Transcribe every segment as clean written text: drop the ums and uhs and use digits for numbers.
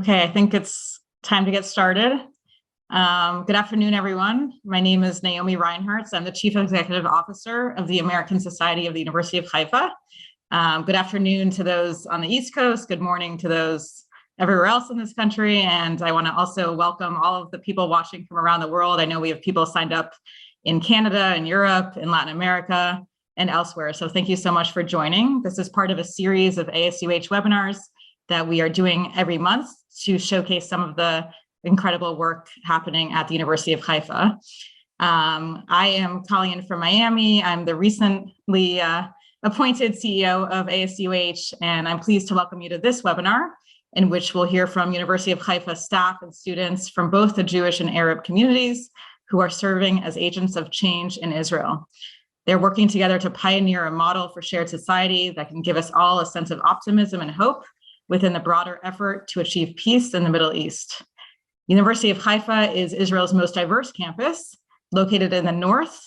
Okay, I think it's time to get started. Good afternoon, everyone. My name is Naomi Reinharz. I'm the Chief Executive Officer of the American Society of the University of Haifa. Good afternoon to those on the East Coast. Good morning to those everywhere else in this country. And I want to also welcome all of the people watching from around the world. I know we have people signed up in Canada, in Europe, in Latin America, and elsewhere. So thank you so much for joining. This is part of a series of ASUH webinars that we are doing every month to showcase some of the incredible work happening at the University of Haifa. I am calling in from Miami. I'm the recently appointed CEO of ASUH, and I'm pleased to welcome you to this webinar, in which we'll hear from University of Haifa staff and students from both the Jewish and Arab communities who are serving as agents of change in Israel. They're working together to pioneer a model for shared society that can give us all a sense of optimism and hope within the broader effort to achieve peace in the Middle East. University of Haifa is Israel's most diverse campus, located in the north.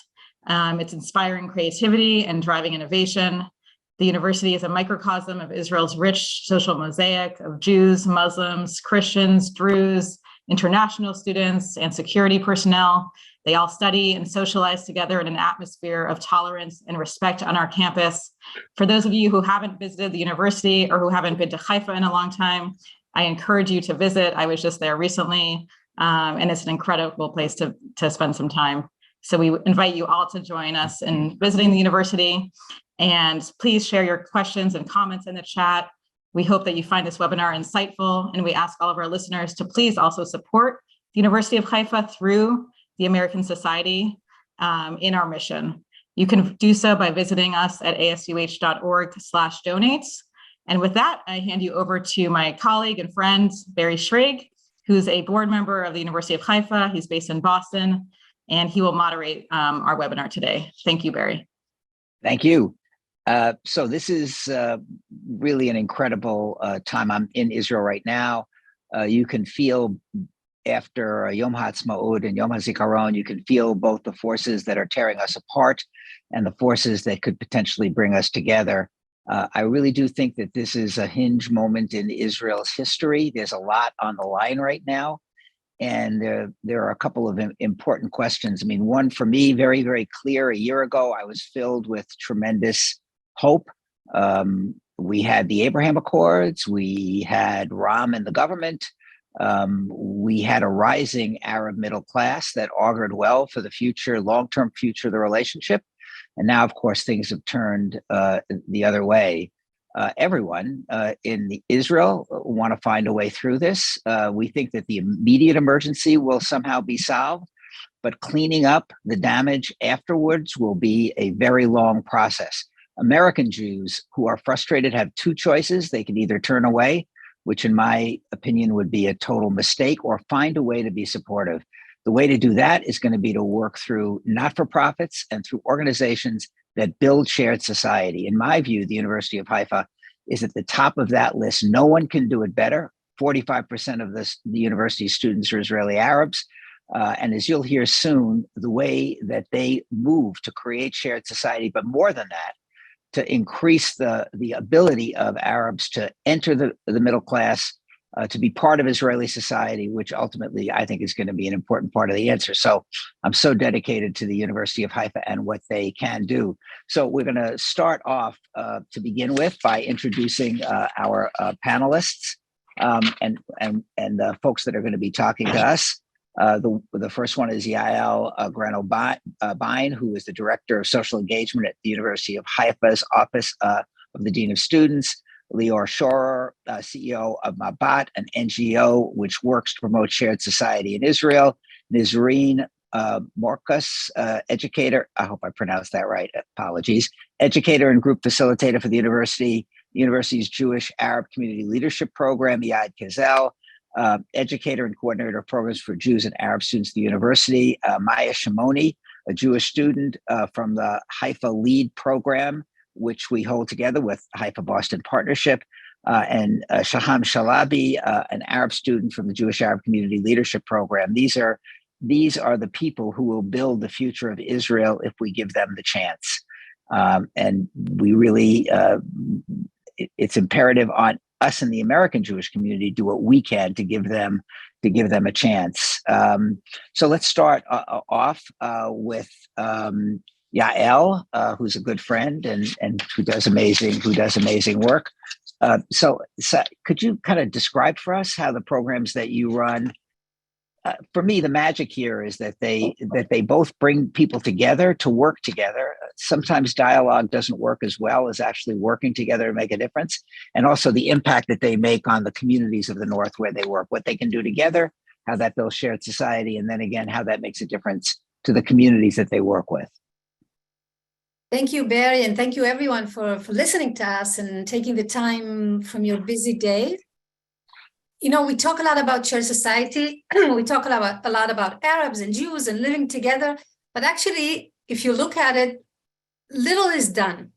It's inspiring creativity and driving innovation. The university is a microcosm of Israel's rich social mosaic of Jews, Muslims, Christians, Druze, international students, and security personnel. They all study and socialize together in an atmosphere of tolerance and respect on our campus. For those of you who haven't visited the university or who haven't been to Haifa in a long time, I encourage you to visit. I was just there recently, and it's an incredible place to spend some time. So we invite you all to join us in visiting the university, and please share your questions and comments in the chat. We hope that you find this webinar insightful, and we ask all of our listeners to please also support the University of Haifa through the American Society in our mission. You can do so by visiting us at asuh.org/donate. And with that, I hand you over to my colleague and friend, Barry Shrage, who's a board member of the University of Haifa. He's based in Boston, and he will moderate our webinar today. Thank you, Barry. Thank you. So this is really an incredible time. I'm in Israel right now. You can feel after Yom HaAtzmaut and Yom HaZikaron, you can feel both the forces that are tearing us apart and the forces that could potentially bring us together. I really do think that this is a hinge moment in Israel's history. There's a lot on the line right now. And there are a couple of important questions. I mean, one for me, very, very clear. A year ago, I was filled with tremendous hope. We had the Abraham Accords. We had Ram in the government. We had a rising Arab middle class that augured well for the future, long-term future of the relationship. And now, of course, things have turned the other way. Everyone in Israel want to find a way through this. We think that the immediate emergency will somehow be solved, but cleaning up the damage afterwards will be a very long process. American Jews who are frustrated have two choices. They can either turn away, which in my opinion would be a total mistake, or find a way to be supportive. The way to do that is going to be to work through not-for-profits and through organizations that build shared society. In my view, the University of Haifa is at the top of that list. No one can do it better. 45% of the university's students are Israeli Arabs. And as you'll hear soon, the way that they move to create shared society, but more than that, to increase the ability of Arabs to enter the middle class, to be part of Israeli society, which ultimately I think is going to be an important part of the answer. So I'm so dedicated to the University of Haifa and what they can do. So we're going to start off to begin with by introducing our panelists and the folks that are going to be talking to us. The first one is Yael Grano-Bein, who is the Director of Social Engagement at the University of Haifa's Office of the Dean of Students. Lior Shorer, CEO of Mabat, an NGO which works to promote shared society in Israel. Nizreen Morkus, educator, I hope I pronounced that right, apologies, educator and group facilitator for the university's Jewish Arab Community Leadership Program, Yad Kezel, educator and coordinator of programs for Jews and Arab students at the university. Maya Shimoni, a Jewish student from the Haifa Lead Program, which we hold together with Haifa Boston Partnership, and Shaham Shalabi, an Arab student from the Jewish Arab Community Leadership Program. These are the people who will build the future of Israel if we give them the chance. And we really, it's imperative on us in the American Jewish community do what we can to give them a chance. So let's start off with Yael, who's a good friend and who does amazing work. So could you kind of describe for us how the programs that you run? For me, the magic here is that they both bring people together to work together. Sometimes dialogue doesn't work as well as actually working together to make a difference. And also the impact that they make on the communities of the North where they work, what they can do together, how that builds shared society, and then again, how that makes a difference to the communities that they work with. Thank you, Barry, and thank you everyone for listening to us and taking the time from your busy day. You know, we talk a lot about shared society. We talk a lot about Arabs and Jews and living together. But actually, if you look at it, little is done.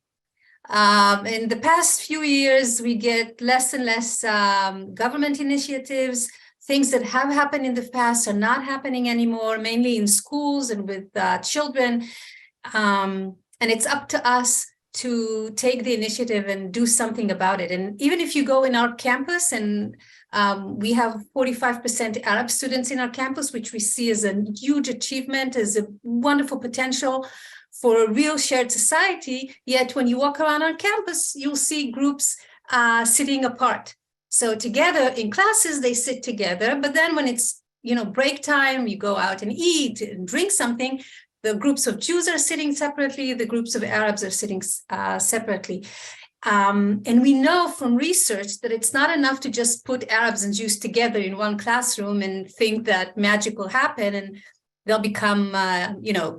In the past few years, we get less and less government initiatives. Things that have happened in the past are not happening anymore, mainly in schools and with children. And it's up to us to take the initiative and do something about it. And even if you go in our campus, and we have 45% Arab students in our campus, which we see as a huge achievement, as a wonderful potential for a real shared society. Yet when you walk around our campus, you'll see groups sitting apart. So together in classes, they sit together, but then when it's, break time, you go out and eat and drink something, the groups of Jews are sitting separately, the groups of Arabs are sitting separately. And we know from research that it's not enough to just put Arabs and Jews together in one classroom and think that magic will happen and they'll become,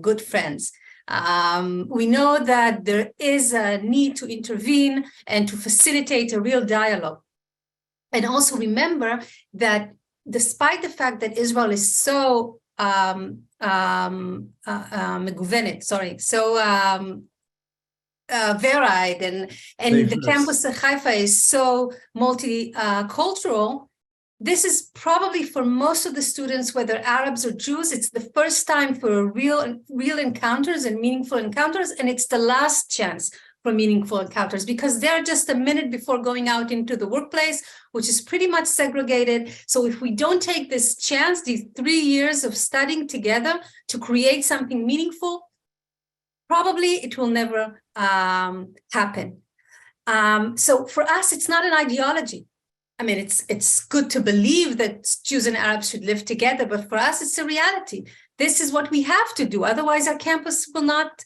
good friends. We know that there is a need to intervene and to facilitate a real dialogue. And also remember that despite the fact that Israel is so varied and the campus of Haifa is so multicultural, this is probably for most of the students, whether Arabs or Jews, it's the first time for real encounters and meaningful encounters, and it's the last chance for meaningful encounters because they're just a minute before going out into the workplace, which is pretty much segregated. So if we don't take this chance, these 3 years of studying together to create something meaningful, probably it will never happen. So for us, it's not an ideology. I mean, it's good to believe that Jews and Arabs should live together, but for us, it's a reality. This is what we have to do. Otherwise, our campus will not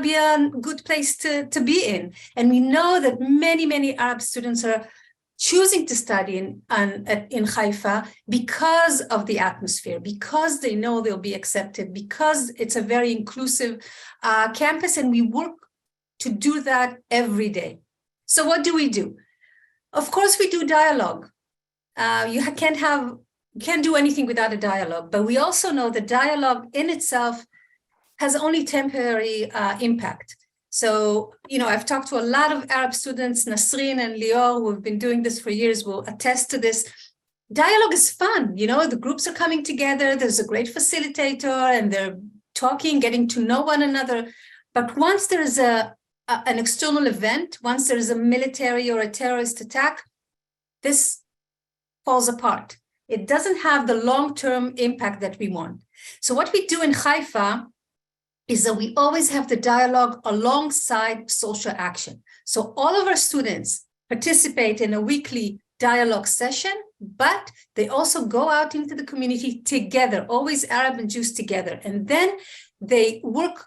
be a good place to be in. And we know that many Arab students are choosing to study in Haifa because of the atmosphere, because they know they'll be accepted, because it's a very inclusive campus, and we work to do that every day. So what do we do? Of course, we do dialogue. You can't do anything without a dialogue, but we also know that dialogue in itself has only temporary impact. So, I've talked to a lot of Arab students, Nasrin and Lior, who have been doing this for years, will attest to this. Dialogue is fun. The groups are coming together. There's a great facilitator and they're talking, getting to know one another. But once there's an external event, once there's a military or a terrorist attack, this falls apart. It doesn't have the long-term impact that we want. So what we do in Haifa is that we always have the dialogue alongside social action. So all of our students participate in a weekly dialogue session, but they also go out into the community together, always Arab and Jews together. And then they work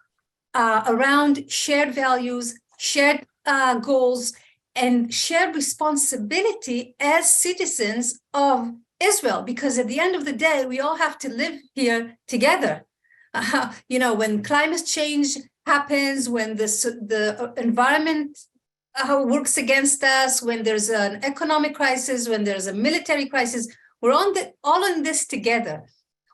around shared values, shared goals, and shared responsibility as citizens of Israel, because at the end of the day, we all have to live here together. When climate change happens, when the environment works against us, when there's an economic crisis, when there's a military crisis, we're all in this together.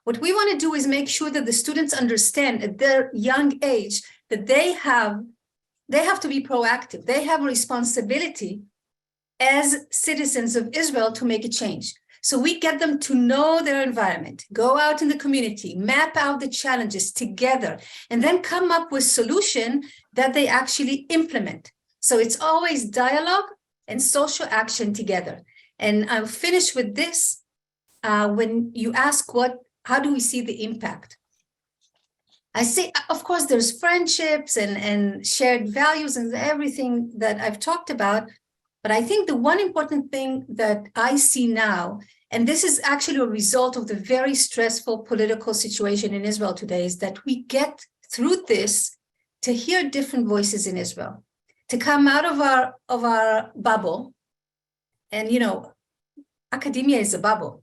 What we want to do is make sure that the students understand at their young age that they have to be proactive. They have a responsibility as citizens of Israel to make a change. So we get them to know their environment, go out in the community, map out the challenges together, and then come up with solutions that they actually implement. So it's always dialogue and social action together. And I'll finish with this. When you ask how do we see the impact? I say, of course, there's friendships and shared values and everything that I've talked about. But I think the one important thing that I see now, and this is actually a result of the very stressful political situation in Israel today, is that we get through this to hear different voices in Israel, to come out of our bubble. And, academia is a bubble.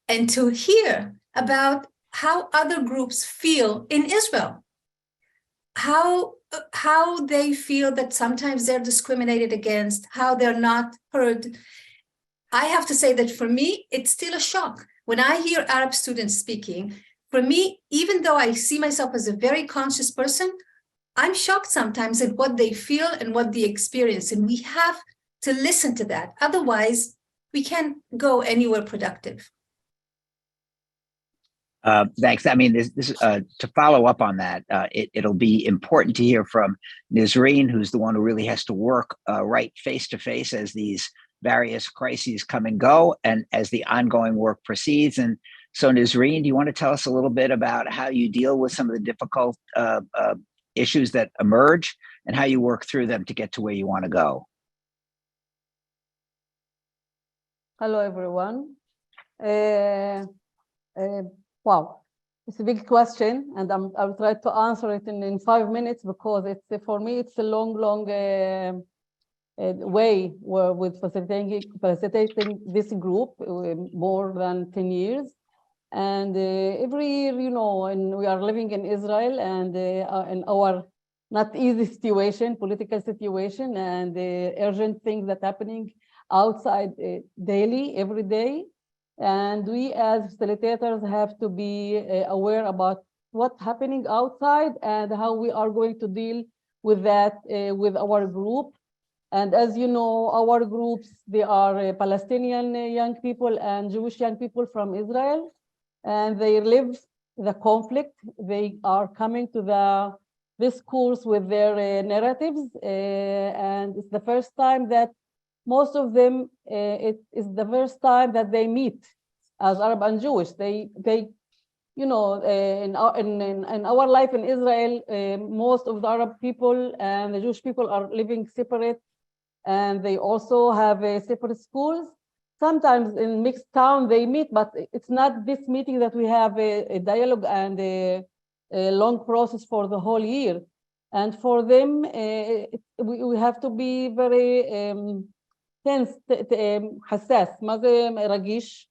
And to hear about how other groups feel in Israel, how they feel that sometimes they're discriminated against, how they're not heard. I have to say that for me, it's still a shock. When I hear Arab students speaking, for me, even though I see myself as a very conscious person, I'm shocked sometimes at what they feel and what they experience. And we have to listen to that. Otherwise, we can't go anywhere productive. Thanks. I mean, this to follow up on that, it'll be important to hear from Nisreen, who's the one who really has to work right face to face as these various crises come and go, and as the ongoing work proceeds. And so, Nisreen, do you want to tell us a little bit about how you deal with some of the difficult issues that emerge and how you work through them to get to where you want to go? Hello, everyone. Wow, it's a big question, and I'll try to answer it in 5 minutes, because it's for me it's a long way with facilitating this group more than 10 years, and every year, and we are living in Israel and in our not easy situation, political situation, and urgent things that happening outside daily, every day. And we as facilitators have to be aware about what's happening outside and how we are going to deal with that with our group. And as you know, our groups, they are Palestinian young people and Jewish young people from Israel, and they live the conflict. They are coming to this course with their narratives, and it's the first time that most of them, it is the first time that they meet as Arab and Jewish. They in our life in Israel, most of the Arab people and the Jewish people are living separate, and they also have separate schools. Sometimes in mixed town they meet, but it's not this meeting that we have a dialogue and a long process for the whole year. And for them, we have to be very tense, حساس, رقيش,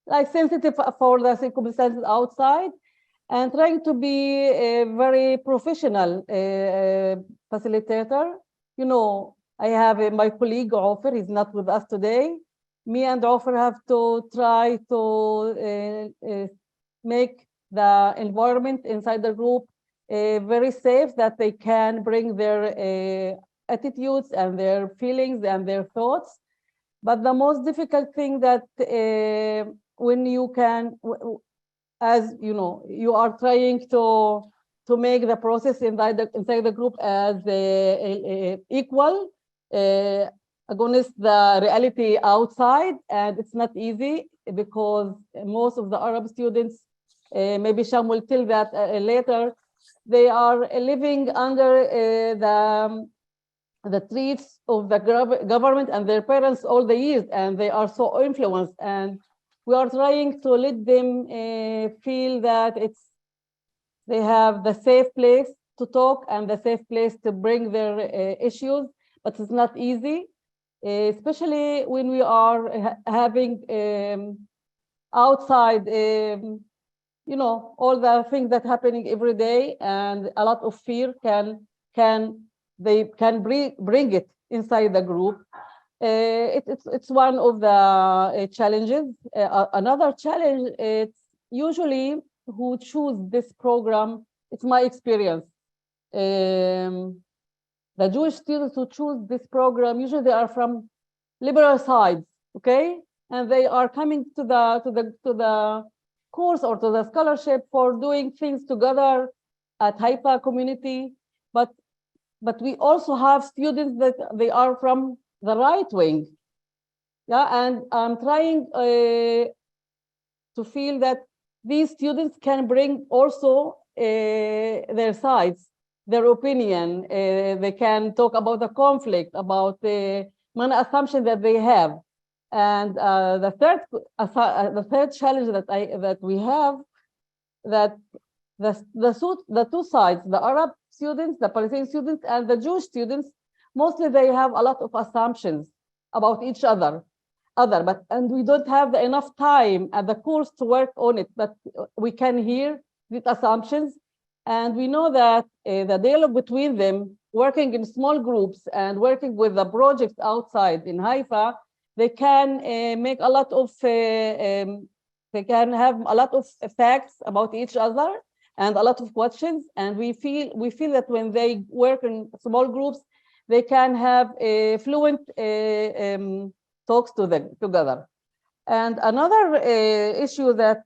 like sensitive for the circumstances outside, and trying to be a very professional facilitator. I have my colleague Ofer, he's not with us today. Me and Ofer have to try to make the environment inside the group very safe, that they can bring their attitudes and their feelings and their thoughts. But the most difficult thing that when you can, as you are trying to make the process inside the group as equal against the reality outside, and it's not easy, because most of the Arab students, maybe Sham will tell that later, they are living under the threats of the government and their parents all the years, and they are so influenced. And we are trying to let them feel that they have the safe place to talk and the safe place to bring their issues, but it's not easy, especially when we are having outside, all the things that happening every day, and a lot of fear they can bring it inside the group. It's one of the challenges. Another challenge, it's usually who choose this program, it's my experience. The Jewish students who choose this program, usually they are from liberal sides, okay? And they are coming to the course or to the scholarship for doing things together at Haifa community. But we also have students that they are from the right wing. Yeah, and I'm trying to feel that these students can bring also their sides, their opinion. They can talk about the conflict, about the many assumptions that they have. And the third challenge that we have, that the two sides, the Arab students, the Palestinian students, and the Jewish students, mostly they have a lot of assumptions about each other. And we don't have enough time at the course to work on it, but we can hear these assumptions. And we know that the dialogue between them, working in small groups and working with the projects outside in Haifa, they can make a lot of, they can have a lot of facts about each other and a lot of questions. And we feel that when they work in small groups, they can have a fluent talks together. And another issue that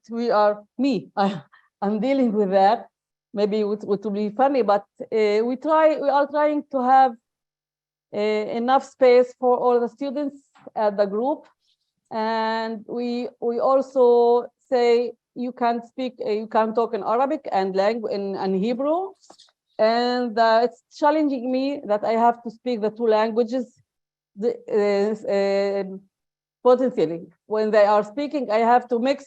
I'm dealing with that, maybe it would be funny, but we are trying to have enough space for all the students at the group. And we also say you can talk in Arabic and language and Hebrew. And it's challenging me that I have to speak the two languages potentially. When they are speaking, I have to mix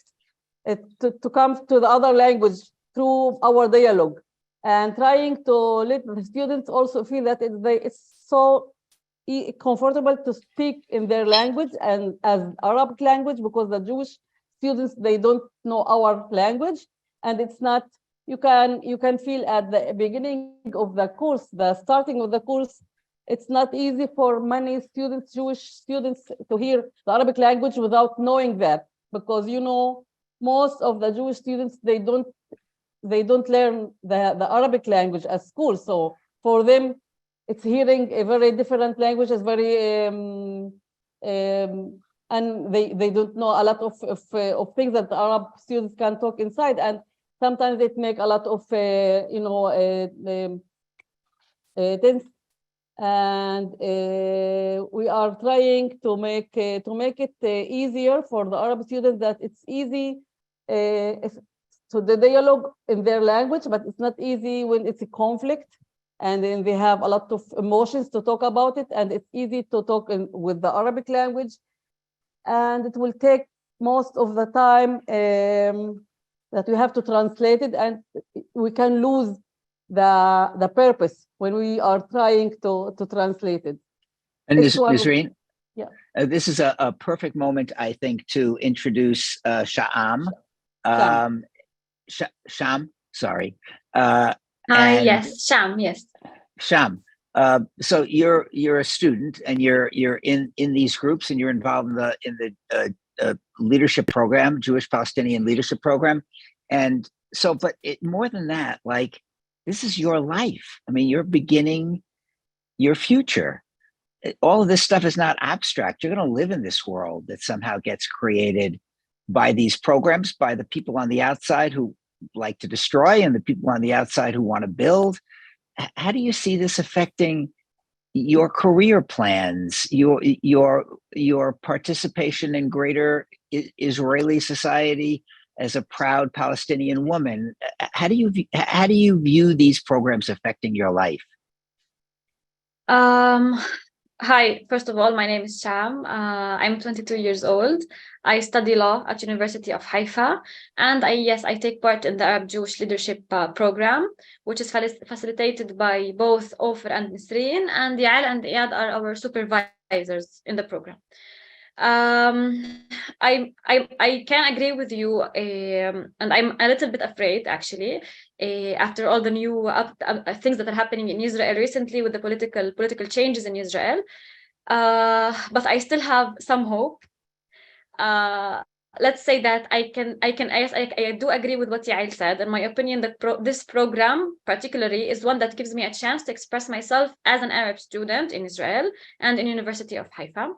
it to come to the other language through our dialogue, and trying to let the students also feel that it's so comfortable to speak in their language and as Arabic language, because the Jewish students, they don't know our language. And it's not, you can feel at the beginning of the course, the starting of the course, it's not easy for many students, Jewish students, to hear the Arabic language without knowing that, because most of the Jewish students, they don't learn the Arabic language at school. So for them, it's hearing a very different language, is very and they don't know a lot of things that the Arab students can talk inside, and sometimes it make a lot of tense. And we are trying to make it easier for the Arab students, that it's easy to the dialogue in their language, but it's not easy when it's a conflict, and then they have a lot of emotions to talk about it, and it's easy to talk with the Arabic language, and it will take most of the time that we have to translate it, and we can lose the purpose when we are trying to translate it. And Ms. Rein, yeah. This is a perfect moment, I think, to introduce Sham. Sham, sorry. Yes, Sham, yes. Sham. So you're a student, and you're in these groups, and you're involved in the leadership program, Jewish Palestinian leadership program. And so, but more than that, like, this is your life. I mean, you're beginning your future. All of this stuff is not abstract. You're going to live in this world that somehow gets created by these programs, by the people on the outside who like to destroy, and the people on the outside who want to build. How do you see this affecting your career plans, your participation in greater Israeli society as a proud Palestinian woman? How do you view these programs affecting your life? Hi, first of all, my name is Sham. I'm 22 years old. I study law at University of Haifa, and I take part in the Arab Jewish Leadership Program, which is facilitated by both Ofer and Nisreen, and Yael and Iyad are our supervisors in the program. I can agree with you, and I'm a little bit afraid, actually, after all the new things that are happening in Israel recently with the political changes in Israel. But I still have some hope. Let's say that I do agree with what Yael said. In my opinion, that this program particularly is one that gives me a chance to express myself as an Arab student in Israel and in University of Haifa.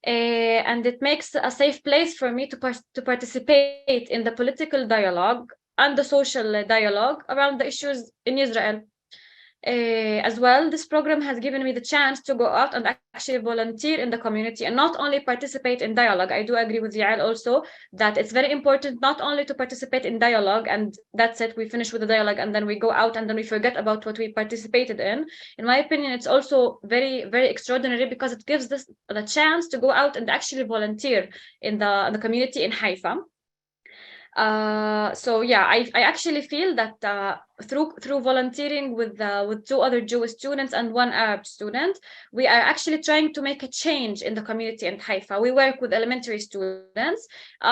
And it makes a safe place for me to participate in the political dialogue and the social dialogue around the issues in Israel. As well, this program has given me the chance to go out and actually volunteer in the community and not only participate in dialogue. I do agree with Yael also that it's very important not only to participate in dialogue and that's it, we finish with the dialogue and then we go out and then we forget about what we participated in. In my opinion, it's also very, very extraordinary because it gives us the chance to go out and actually volunteer in the community in Haifa. So yeah, I actually feel that through volunteering with 2 other Jewish students and 1 Arab student, we are actually trying to make a change in the community in Haifa. We work with elementary students.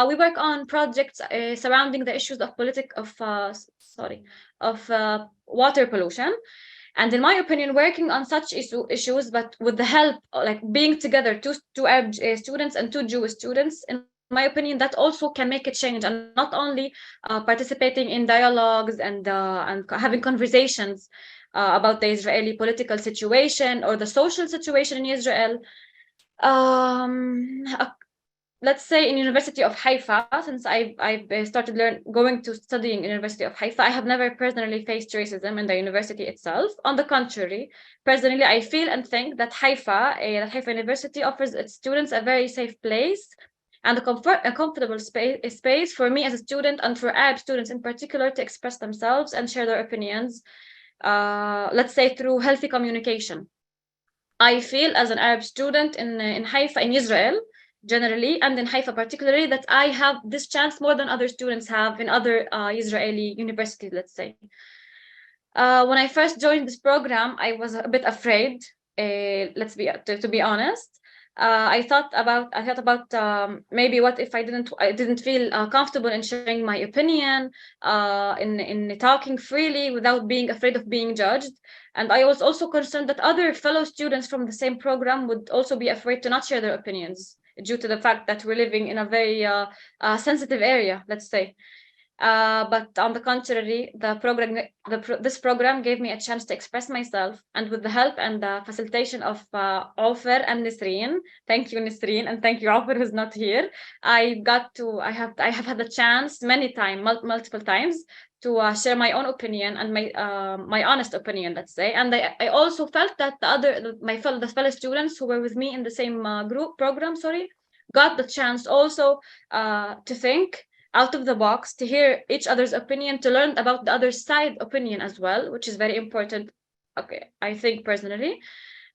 We work on projects surrounding the issues of water pollution. And in my opinion, working on such issues, but with the help, like being together, two Arab students and 2 Jewish students, in my opinion, that also can make a change, and not only participating in dialogues and having conversations about the Israeli political situation or the social situation in Israel. Let's say in University of Haifa, since I've started going to study in University of Haifa, I have never personally faced racism in the university itself. On the contrary, personally, I feel and think that Haifa University offers its students a very safe place and a comfortable space for me as a student and for Arab students in particular to express themselves and share their opinions, let's say through healthy communication. I feel as an Arab student in Haifa, in Israel, generally, and in Haifa particularly, that I have this chance more than other students have in other Israeli universities, let's say. When I first joined this program, I was a bit afraid, to be honest. I thought about maybe what if I didn't feel comfortable in sharing my opinion, in talking freely without being afraid of being judged. And I was also concerned that other fellow students from the same program would also be afraid to not share their opinions due to the fact that we're living in a very sensitive area, let's say. But on the contrary, this program gave me a chance to express myself, and with the help and the facilitation of Ofer and Nisreen, thank you Nisreen, and thank you Ofer who's not here. I have had the chance multiple times to share my own opinion and my honest opinion, let's say. And I also felt that the fellow students who were with me in the same program, got the chance also to think out of the box, to hear each other's opinion, to learn about the other side opinion as well, which is very important, I think personally,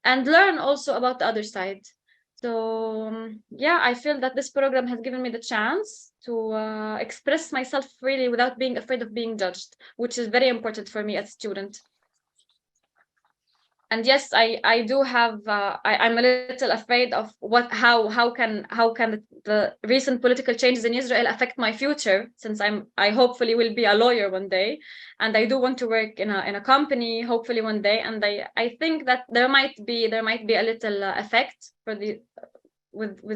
and learn also about the other side. So yeah, I feel that this program has given me the chance to express myself freely without being afraid of being judged, which is very important for me as a student. And yes, I do have. I'm a little afraid of how can the recent political changes in Israel affect my future, since I hopefully will be a lawyer one day, and I do want to work in a company hopefully one day, and I think that there might be a little effect with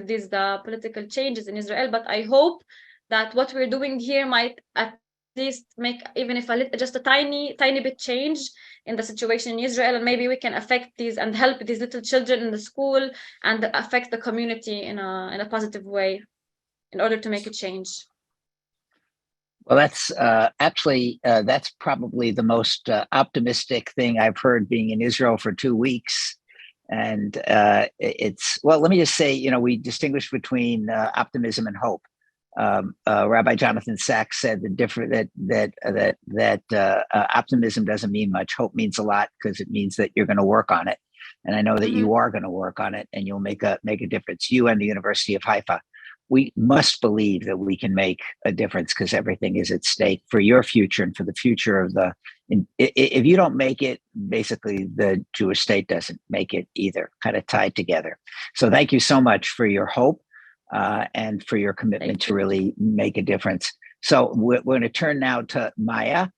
these political changes in Israel, but I hope that what we're doing here might at least make even if just a tiny bit change in the situation in Israel, and maybe we can affect these and help these little children in the school and affect the community in a positive way in order to make a change. Well, that's that's probably the most optimistic thing I've heard being in Israel for 2 weeks. And let me just say, we distinguish between optimism and hope. Rabbi Jonathan Sachs said that optimism doesn't mean much. Hope means a lot because it means that you're going to work on it, and I know that you are going to work on it, and you'll make a difference. You and the University of Haifa, we must believe that we can make a difference because everything is at stake for your future and for the future of the. If you don't make it, basically the Jewish state doesn't make it either. Kind of tied together. So thank you so much for your hope. And for your commitment to really make a difference. So we're going to turn now to Maya,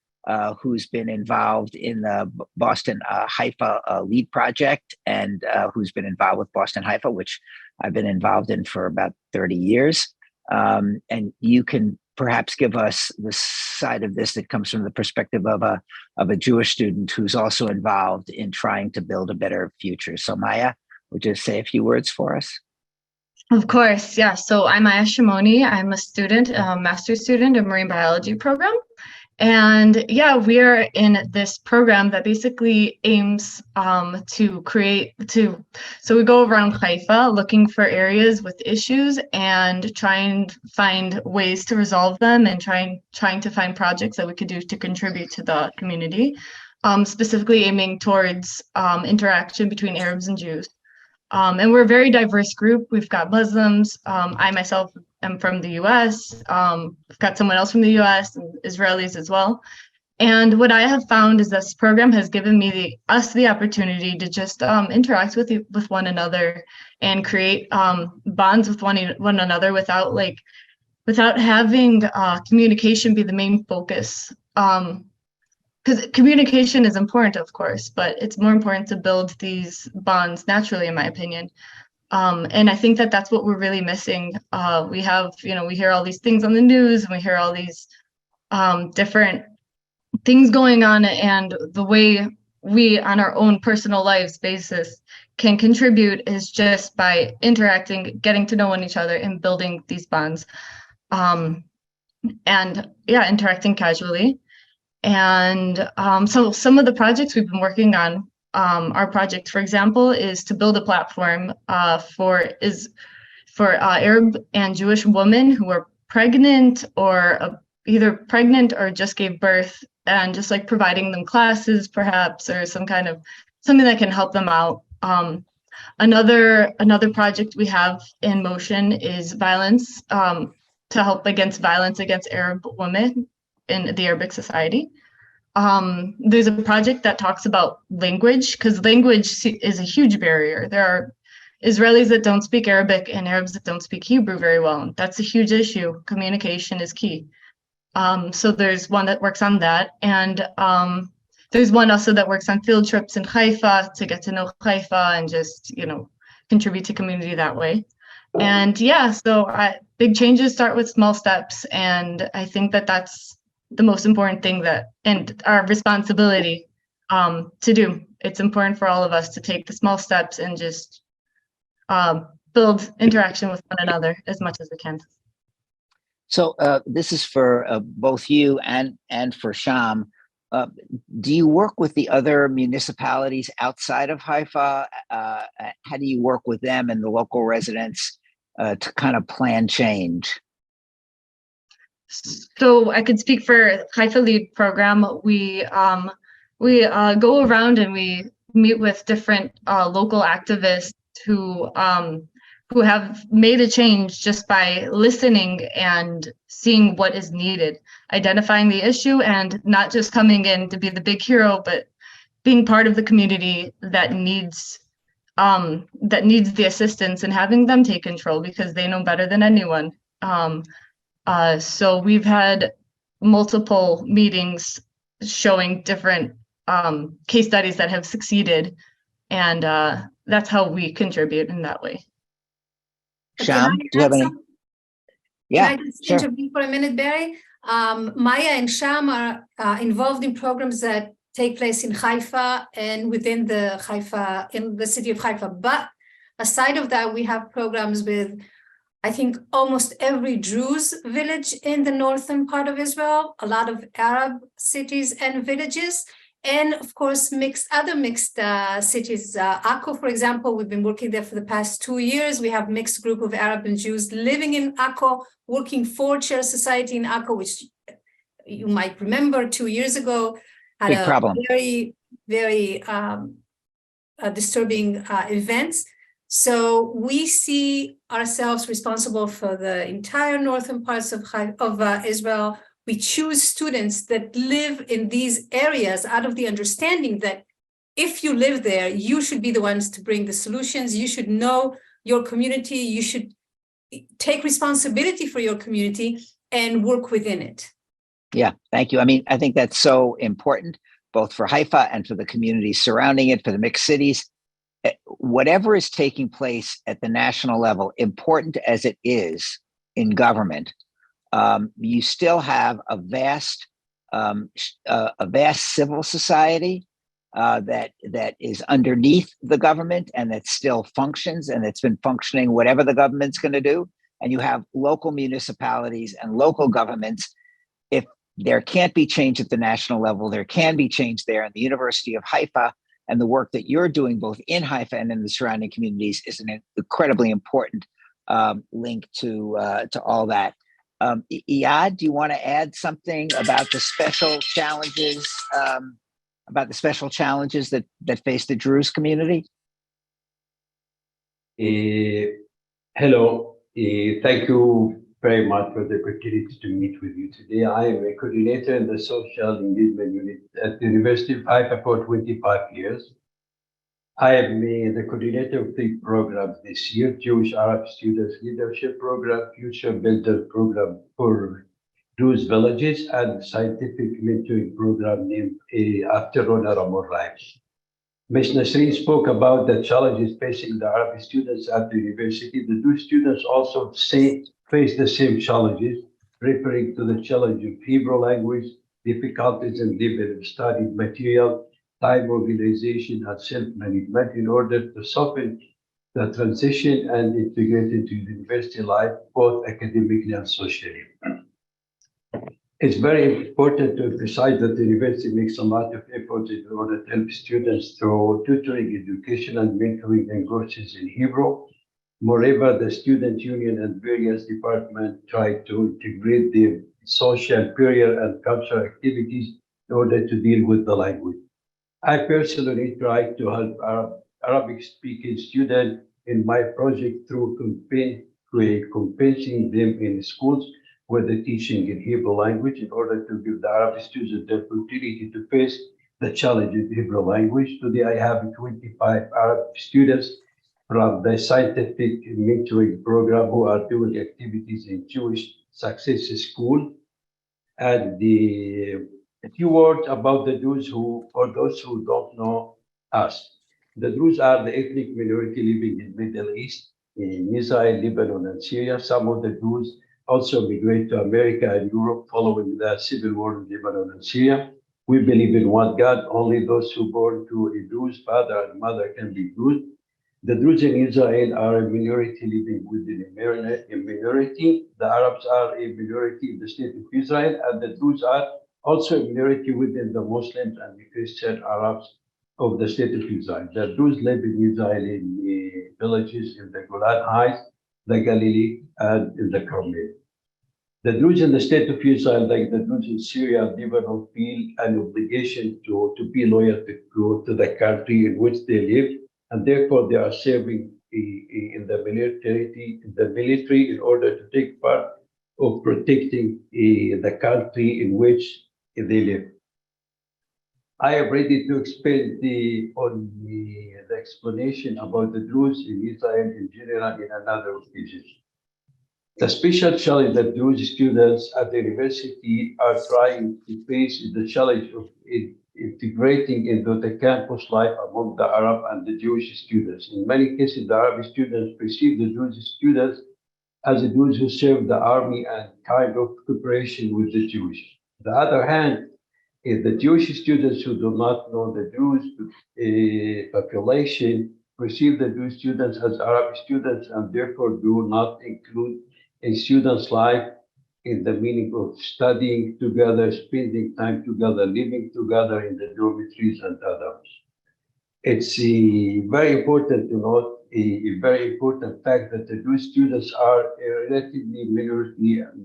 who's been involved in the Boston Haifa LEAD project, and who's been involved with Boston Haifa, which I've been involved in for about 30 years. And you can perhaps give us the side of this that comes from the perspective of a Jewish student who's also involved in trying to build a better future. So Maya, would you say a few words for us? Of course, yeah. So I'm Maya Shimoni. I'm a student, a master's student in marine biology program. And yeah, we are in this program that basically aims so we go around Haifa looking for areas with issues and try and find ways to resolve them and trying to find projects that we could do to contribute to the community, specifically aiming towards interaction between Arabs and Jews. And we're a very diverse group. We've got Muslims. I myself am from the US. I've got someone else from the US and Israelis as well. And what I have found is this program has given us the opportunity to just interact with one another and create bonds with one another without having communication be the main focus. Because communication is important, of course, but it's more important to build these bonds naturally, in my opinion. And I think that that's what we're really missing. We hear all these things on the news, and we hear all these different things going on, and the way we, on our own personal lives basis, can contribute is just by interacting, getting to know each other, and building these bonds. Interacting casually. And so some of the projects we've been working on, our project, for example, is to build a platform for Arab and Jewish women who are pregnant or either pregnant or just gave birth, and just like providing them classes perhaps, or something that can help them out. Another project we have in motion is violence, to help against violence against Arab women in the Arabic society. There's a project that talks about language, because language is a huge barrier. There are Israelis that don't speak Arabic and Arabs that don't speak Hebrew very well. That's a huge issue. Communication is key. So there's one that works on that. And there's one also that works on field trips in Haifa to get to know Haifa and just, contribute to community that way. And big changes start with small steps. And I think that that's the most important thing and our responsibility to do. It's important for all of us to take the small steps and just build interaction with one another as much as we can. So this is for both you and for Sham. Do you work with the other municipalities outside of Haifa? How do you work with them and the local residents to kind of plan change? So I could speak for Haifa Lead program. We go around and we meet with different local activists who have made a change just by listening and seeing what is needed, identifying the issue, and not just coming in to be the big hero, but being part of the community that needs the assistance and having them take control because they know better than anyone. So we've had multiple meetings showing different case studies that have succeeded, and that's how we contribute in that way. Sham, do you have any? Yeah, can I just sure. intervene for a minute, Barry? Maya and Sham are involved in programs that take place in Haifa and within in the city of Haifa. But aside of that, we have programs with, I think, almost every Druze village in the northern part of Israel, a lot of Arab cities and villages, and of course, other mixed cities. Akko, for example, we've been working there for the past 2 years. We have a mixed group of Arab and Jews living in Akko, working for Chair Society in Akko, which you might remember 2 years ago had Big problem. Very, very disturbing events. So we see ourselves responsible for the entire northern parts of Israel. We choose students that live in these areas out of the understanding that if you live there, you should be the ones to bring the solutions. You should know your community. You should take responsibility for your community and work within it. Yeah, thank you. I mean, I think that's so important, both for Haifa and for the communities surrounding it, for the mixed cities. Whatever is taking place at the national level, important as it is in government, you still have a vast civil society that is underneath the government and that still functions and that's been functioning whatever the government's going to do. And you have local municipalities and local governments. there can't be change at the national level. There can be change there. And the University of Haifa and the work that you're doing both in Haifa and in the surrounding communities is an incredibly important link to all that. Iyad, do you want to add something about the special challenges that face the Druze community? Hello, thank you very much for the opportunity to meet with you today. I am a coordinator in the social engagement unit at the University of Haifa for 25 years. I am the coordinator of 3 programs this year: Jewish Arab Students Leadership Program, Future Builder Program for Druze villages, and scientific mentoring program named after Rona Ramon Rimes. Ms. Nasreen spoke about the challenges facing the Arabic students at the university. The Druze students also face the same challenges, referring to the challenge of Hebrew language, difficulties in developing studied material, time organization, and self-management in order to soften the transition and integrate into university life, both academically and socially. It's very important to emphasize that the university makes a lot of effort in order to help students through tutoring, education, and mentoring and courses in Hebrew. Moreover, the student union and various departments try to integrate the social, career, and cultural activities in order to deal with the language. I personally try to help Arabic-speaking students in my project through compensing them in schools with the teaching in Hebrew language in order to give the Arabic students the opportunity to face the challenge in Hebrew language. Today, I have 25 Arab students from the scientific mentoring program who are doing activities in Jewish Success School. And a few words about the Druze, for those who don't know us. The Druze are the ethnic minority living in Middle East, in Israel, Lebanon, and Syria. Some of the Druze also migrate to America and Europe following the civil war in Lebanon and Syria. We believe in one God. Only those who are born to a Druze father and mother can be Druze. The Druze in Israel are a minority living within a minority. The Arabs are a minority in the state of Israel, and the Druze are also a minority within the Muslims and the Christian Arabs of the state of Israel. The Druze live in Israel in villages in the Golan Heights, the Galilee, and in the Carmel. The Druze in the state of Israel, like the Druze in Syria and Lebanon, feel an obligation to be loyal to the country in which they live, and therefore they are serving in the military in order to take part of protecting the country in which they live. I am ready to expand on the explanation about the Druze in Israel in general in another occasion. The special challenge that Druze students at the university are trying to face is the challenge of integrating into the campus life among the Arab and the Jewish students. In many cases, the Arabic students perceive the Druze students as the Druze who serve the army and kind of cooperation with the Jewish. On the other hand, the Jewish students who do not know the Druze population perceive the Druze students as Arabic students and therefore do not include a student's life in the meaning of studying together, spending time together, living together in the dormitories and others. It's very important to note a very important fact that the Druze students are a relatively minority at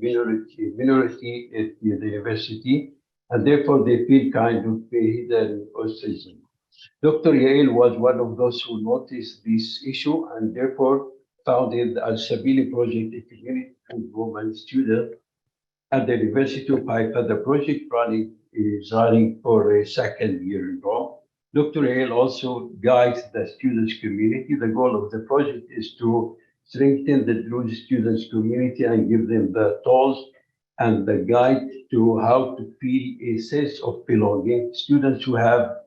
the university, and therefore they feel kind of hidden ostracism. Dr. Yael was one of those who noticed this issue and therefore founded the Al-Sabili project, a community woman student at the University of Haifa. The project is running for a second year in row. Dr. Yael also guides the students community. The goal of the project is to strengthen the Druze students community and give them the tools and the guide to how to feel a sense of belonging. Students who have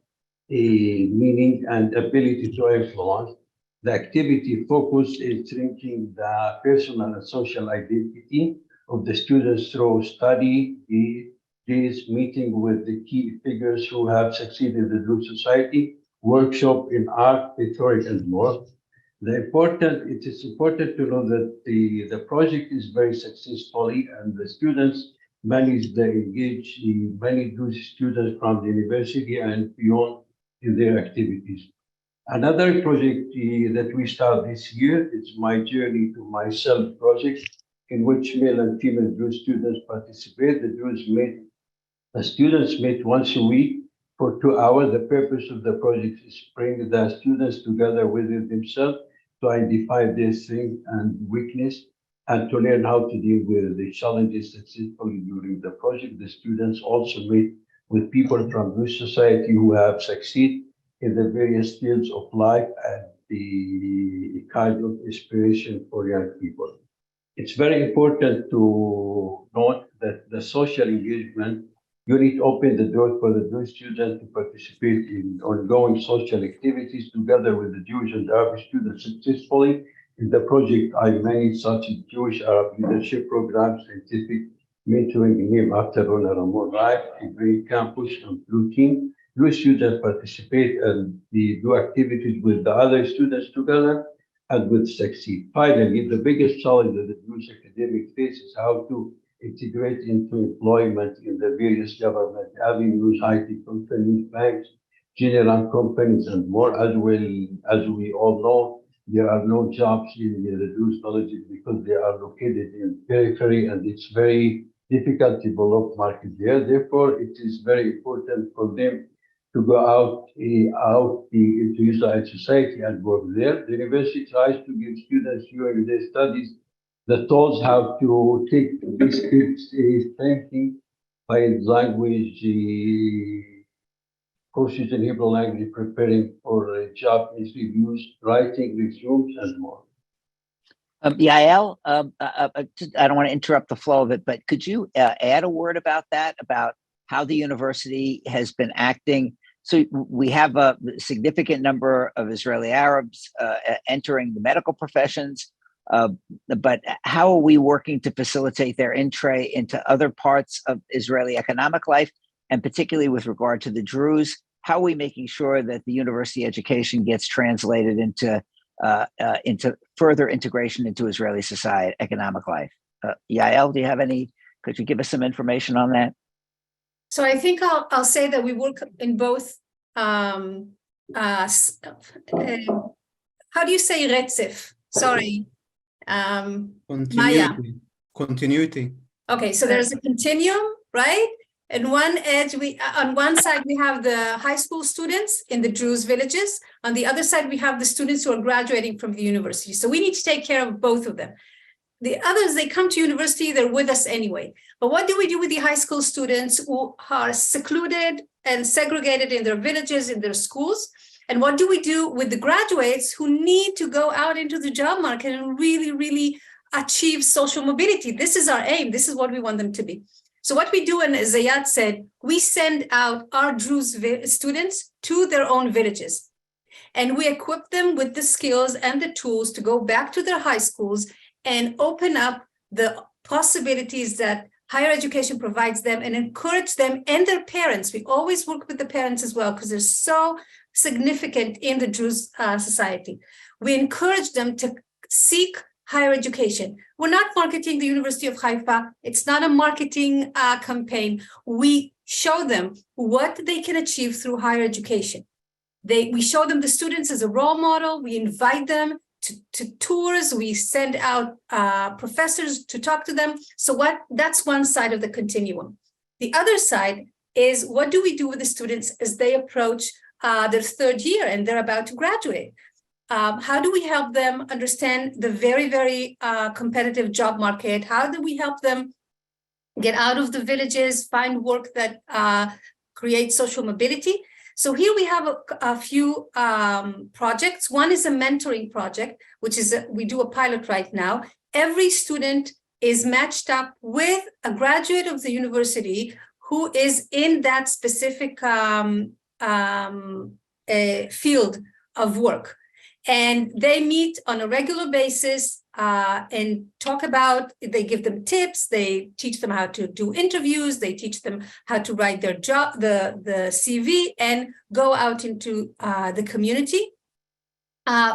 a meaning and ability to influence. The activity focused in strengthening the personal and social identity of the students through study, days, meeting with the key figures who have succeeded in the Druze society, workshop in art, rhetoric, and more. It is important to know that the project is very successfully and the students manage the engage many Druze students from the university and beyond in their activities. Another project that we start this year is My Journey to Myself project, in which male and female Druze students participate. The students meet once a week for 2 hours. The purpose of the project is to bring the students together within themselves to identify their strengths and weakness and to learn how to deal with the challenges successfully during the project. The students also meet with people from Druze society who have succeeded in the various fields of life and the kind of inspiration for young people. It's very important to note that the social engagement unit opened the door for the Druze students to participate in ongoing social activities together with the Jewish and Arab students successfully. In the project, I managed such as Jewish Arab leadership programs, scientific mentoring named after Rona Ramon Raif, a Green Campus and Blue Team. Druze students participate and they do activities with the other students together and will succeed. Finally, the biggest challenge that the Druze academic faces is how to integrate into employment in the various government avenues, IT companies, banks, general companies, and more. As well as we all know, there are no jobs in the Druze colleges because they are located in periphery and it's very difficult to develop market there. Therefore, it is very important for them to go out into Israeli society and work there. The university tries to give students during their studies the tools how to take these skills, thinking by language, courses in Hebrew language, preparing for job interviews, writing resumes, and more. Yael, I don't want to interrupt the flow of it, but could you add a word about that, about how the university has been acting? So we have a significant number of Israeli Arabs entering the medical professions, but how are we working to facilitate their entry into other parts of Israeli economic life, and particularly with regard to the Druze? How are we making sure that the university education gets translated into further integration into Israeli society, economic life? Yael, do you have any? Could you give us some information on that? So I think I'll say that we work in both. How do you say retzef? Sorry. Continuity. Okay, so there's a continuum, right? And one edge, on one side we have the high school students in the Druze villages. On the other side, we have the students who are graduating from the university. So we need to take care of both of them. The others, they come to university, they're with us anyway. But what do we do with the high school students who are secluded and segregated in their villages, in their schools? And what do we do with the graduates who need to go out into the job market and really, really achieve social mobility? This is our aim. This is what we want them to be. So what we do, and as Zayat said, we send out our Druze students to their own villages. And we equip them with the skills and the tools to go back to their high schools and open up the possibilities that higher education provides them and encourage them and their parents. We always work with the parents as well because they're so significant in the Druze society. We encourage them to seek higher education. We're not marketing the University of Haifa. It's not a marketing campaign. We show them what they can achieve through higher education. We show them the students as a role model. We invite them to tours. We send out professors to talk to them. So that's one side of the continuum. The other side is, what do we do with the students as they approach their third year and they're about to graduate? How do we help them understand the very, very competitive job market? How do we help them get out of the villages, find work that creates social mobility? So here we have a few projects. One is a mentoring project, which is we do a pilot right now. Every student is matched up with a graduate of the university who is in that specific field of work. And they meet on a regular basis and talk about, they give them tips, they teach them how to do interviews, they teach them how to write their job, the CV, and go out into the community.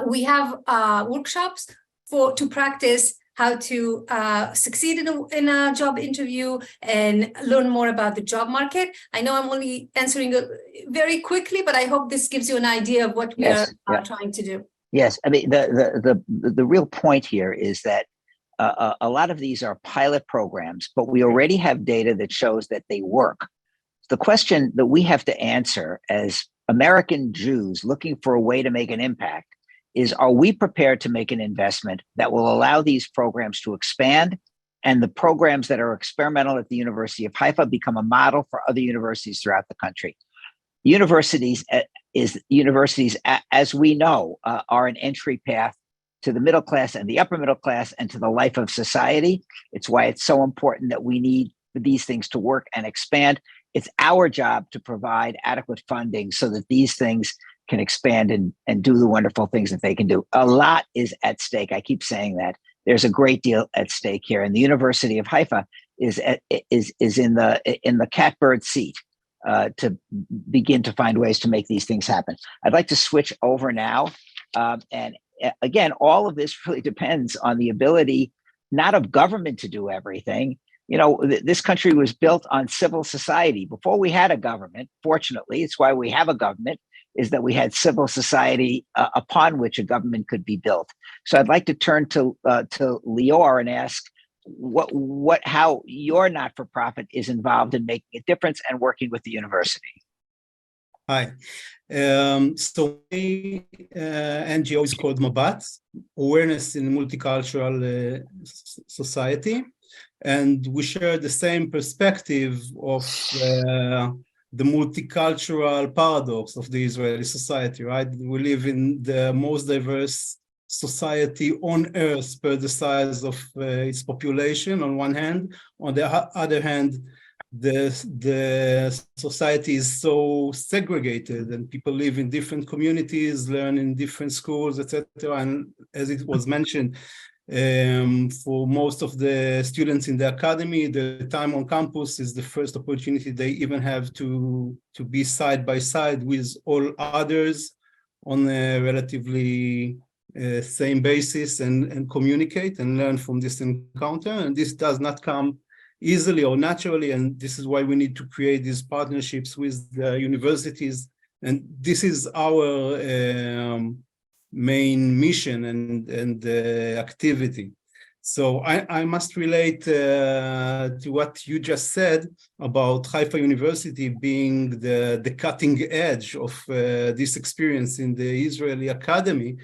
We have workshops to practice how to succeed in a job interview and learn more about the job market. I know I'm only answering very quickly, but I hope this gives you an idea of what we are trying to do. Yes, I mean, the real point here is that a lot of these are pilot programs, but we already have data that shows that they work. The question that we have to answer as American Jews looking for a way to make an impact is, are we prepared to make an investment that will allow these programs to expand and the programs that are experimental at the University of Haifa become a model for other universities throughout the country? Universities, as we know, are an entry path to the middle class and the upper middle class and to the life of society. It's why it's so important that we need these things to work and expand. It's our job to provide adequate funding so that these things can expand and do the wonderful things that they can do. A lot is at stake. I keep saying that. There's a great deal at stake here. And the University of Haifa is in the catbird seat to begin to find ways to make these things happen. I'd like to switch over now. And again, all of this really depends on the ability, not of government to do everything. You know, this country was built on civil society. Before we had a government, fortunately, it's why we have a government, is that we had civil society upon which a government could be built. So I'd like to turn to Lior and ask how your not-for-profit is involved in making a difference and working with the university. Hi. So my NGO is called Mabat, Awareness in Multicultural Society. And we share the same perspective of the multicultural paradox of the Israeli society, right? We live in the most diverse society on earth per the size of its population on one hand. On the other hand, the society is so segregated and people live in different communities, learn in different schools, etc. And as it was mentioned, for most of the students in the academy, the time on campus is the first opportunity they even have to be side by side with all others on a relatively same basis and communicate and learn from this encounter. And this does not come easily or naturally, and this is why we need to create these partnerships with the universities. And this is our main mission and activity. So I must relate to what you just said about Haifa University being the cutting edge of this experience in the Israeli academy.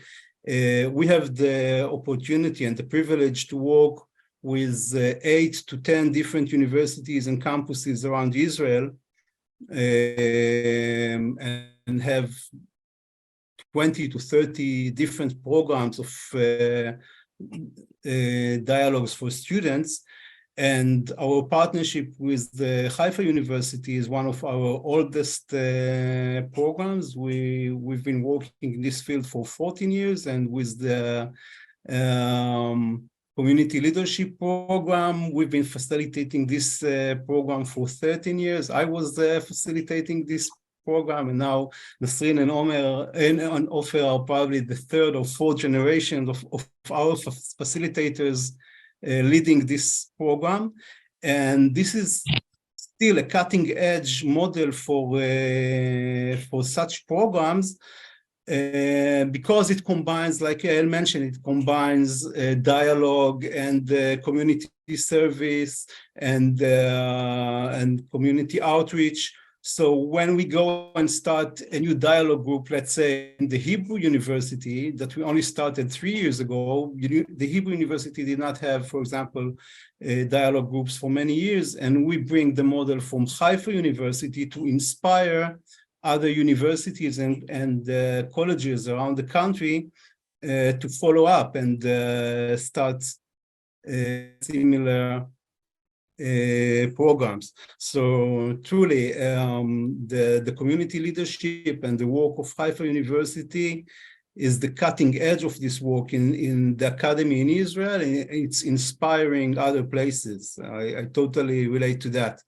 We have the opportunity and the privilege to work with 8 to 10 different universities and campuses around Israel and have 20 to 30 different programs of dialogues for students. And our partnership with the Haifa University is one of our oldest programs. We've been working in this field for 14 years, and with the Community Leadership Program, we've been facilitating this program for 13 years. I was facilitating this program, and now Nasrin and Omer and Ofer are probably the third or fourth generation of our facilitators leading this program. And this is still a cutting edge model for such programs because it combines, like Yael mentioned, it combines dialogue and community service and community outreach. So when we go and start a new dialogue group, let's say in the Hebrew University that we only started 3 years ago, the Hebrew University did not have, for example, dialogue groups for many years. And we bring the model from Haifa University to inspire other universities and colleges around the country to follow up and start similar programs. So truly, the community leadership and the work of Haifa University is the cutting edge of this work in the academy in Israel, and it's inspiring other places. I totally relate to that.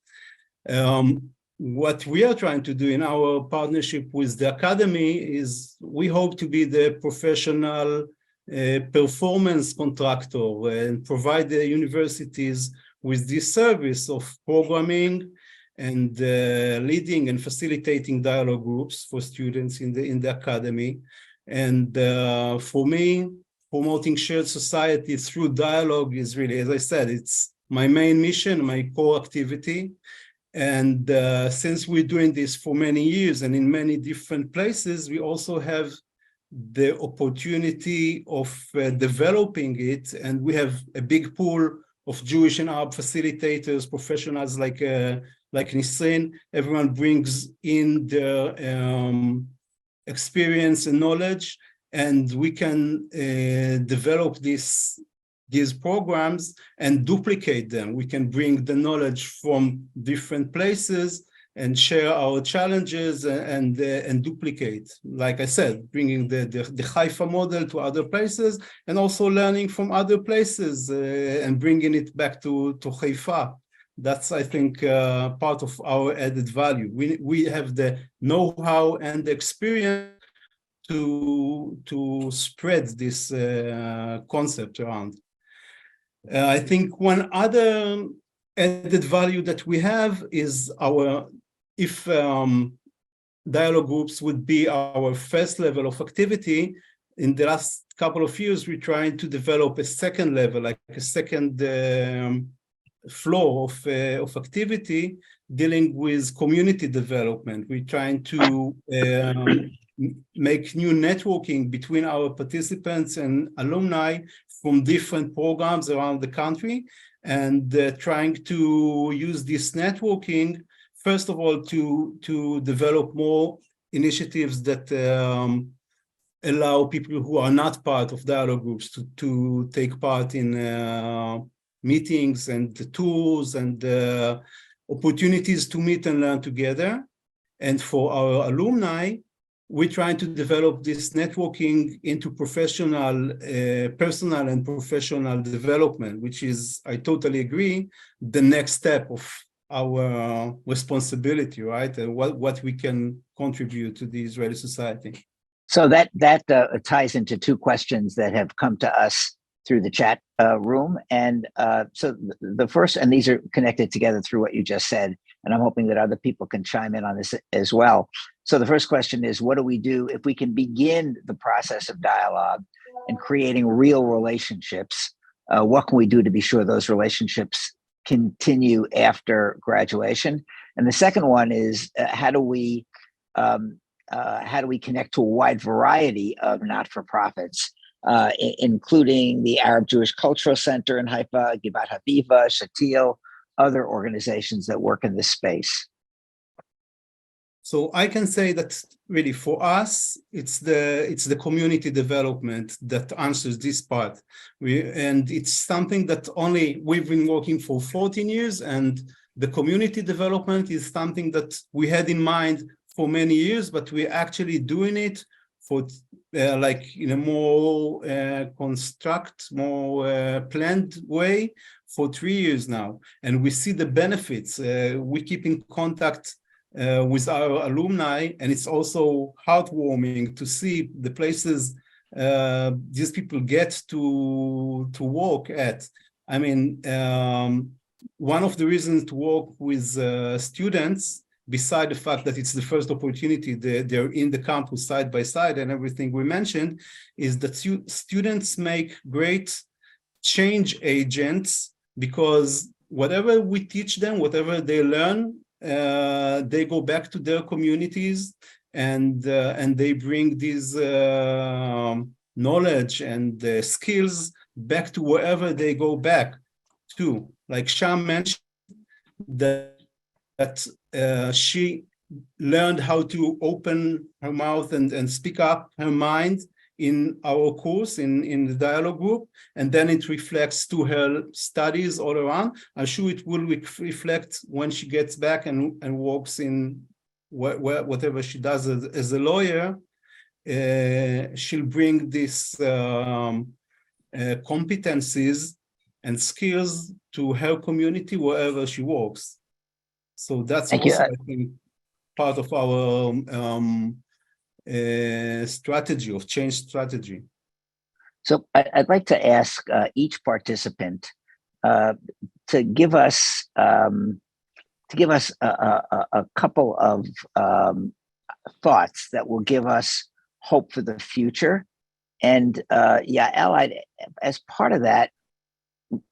What we are trying to do in our partnership with the academy is we hope to be the professional performance contractor and provide the universities with this service of programming and leading and facilitating dialogue groups for students in the academy. And for me, promoting shared society through dialogue is really, as I said, it's my main mission, my core activity. And since we're doing this for many years and in many different places, we also have the opportunity of developing it. And we have a big pool of Jewish and Arab facilitators, professionals like Nisrin. Everyone brings in their experience and knowledge, and we can develop these programs and duplicate them. We can bring the knowledge from different places and share our challenges and duplicate. Like I said, bringing the Haifa model to other places and also learning from other places and bringing it back to Haifa. That's, I think, part of our added value. We have the know-how and the experience to spread this concept around. I think one other added value that we have is if dialogue groups would be our first level of activity, in the last couple of years, we're trying to develop a second level, like a second floor of activity dealing with community development. We're trying to make new networking between our participants and alumni from different programs around the country, and trying to use this networking, first of all, to develop more initiatives that allow people who are not part of dialogue groups to take part in meetings and the tours and opportunities to meet and learn together. And for our alumni, we're trying to develop this networking into professional, personal and professional development, which is, I totally agree, the next step of our responsibility, right? And what we can contribute to the Israeli society. So that ties into two questions that have come to us through the chat room. And so the first, and these are connected together through what you just said, and I'm hoping that other people can chime in on this as well. So the first question is, what do we do if we can begin the process of dialogue and creating real relationships? What can we do to be sure those relationships continue after graduation? And the second one is, how do we connect to a wide variety of not-for-profits, including the Arab Jewish Cultural Center in Haifa, Givat Haviva, Shatil, other organizations that work in this space? So I can say that really for us, it's the community development that answers this part. And it's something that only we've been working for 14 years, and the community development is something that we had in mind for many years, but we're actually doing it for like in a more more planned way for 3 years now. And we see the benefits. We keep in contact with our alumni, and it's also heartwarming to see the places these people get to work at. I mean, one of the reasons to work with students, beside the fact that it's the first opportunity, they're in the campus side by side and everything we mentioned, is that students make great change agents, because whatever we teach them, whatever they learn, they go back to their communities and they bring these knowledge and skills back to wherever they go back to. Like Sham mentioned, that she learned how to open her mouth and speak up her mind in our course, in the dialogue group, and then it reflects to her studies all around. I'm sure it will reflect when she gets back and works in whatever she does as a lawyer. She'll bring these competencies and skills to her community wherever she works. So that's also, I think, part of our strategy, of change strategy. So I'd like to ask each participant to give us a couple of thoughts that will give us hope for the future. And Yael, as part of that,